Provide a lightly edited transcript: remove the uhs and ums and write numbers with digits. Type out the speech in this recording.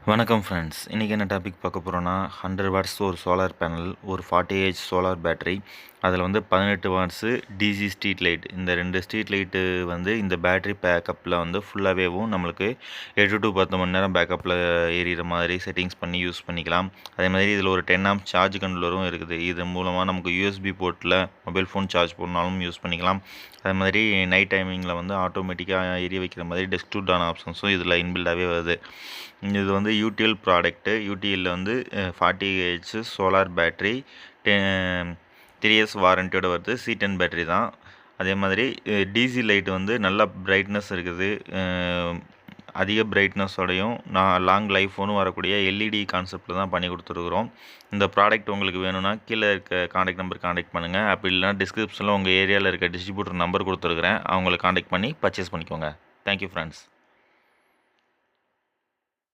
வணக்கம் ஃப்ரெண்ட்ஸ். இன்றைக்கி என்ன டாபிக் பார்க்க போகிறோன்னா 100 வாட்ஸ் ஒரு சோலார் பேனல், ஒரு 40H சோலார் பேட்டரி, அதில் வந்து 18 வாட்ஸு டிசி ஸ்ட்ரீட் லைட். இந்த 2 ஸ்ட்ரீட் லைட்டு வந்து இந்த பேட்டரி பேக்கப்பில் வந்து ஃபுல்லாகவேவும் நம்மளுக்கு 8 to 10 மணி நேரம் பேக்கப்பில் எரியிற மாதிரி செட்டிங்ஸ் பண்ணி யூஸ் பண்ணிக்கலாம். அதே மாதிரி இதில் ஒரு 10 ஆம்ப் சார்ஜ் கண்ட்ரோலரும் இருக்குது. இது மூலமாக நமக்கு யூஎஸ்பி போர்ட்டில் மொபைல் ஃபோன் சார்ஜ் பண்ணாலும் யூஸ் பண்ணிக்கலாம். அதே மாதிரி நைட் டைமிங்கில் வந்து ஆட்டோமேட்டிக்காக எரிய வைக்கிற மாதிரி டெஸ்க் டு டான் ஆப்ஷன்ஸும் இதில் இன்பில்டாகவே வருது. இது வந்து யூடிஎல் ப்ராடக்ட்டு. யூடிஎல்லில் வந்து 40H சோலார் பேட்ரி 3 இயர்ஸ் வாரண்டியோடு வருது. C10 பேட்டரி தான். அதே மாதிரி டிசி லைட் வந்து நல்ல பிரைட்னஸ் இருக்குது. அதிக பிரைட்னஸோடையும் லாங் லைஃபோனும் வரக்கூடிய எல்இடி கான்செப்டில் தான் பண்ணி கொடுத்துருக்குறோம். இந்த ப்ராடக்ட் உங்களுக்கு வேணும்னா கீழே இருக்க காண்டாக்ட் நம்பர் காண்டாக்ட் பண்ணுங்கள். அப்படி இல்லைனா டிஸ்கிரிப்ஷனில் உங்கள் ஏரியாவில் இருக்க டிஸ்ட்ரிபியூட்டர் நம்பர் கொடுத்துருக்குறேன். அவங்களை காண்டாக்ட் பண்ணி பர்ச்சேஸ் பண்ணிக்கோங்க. Thank you friends.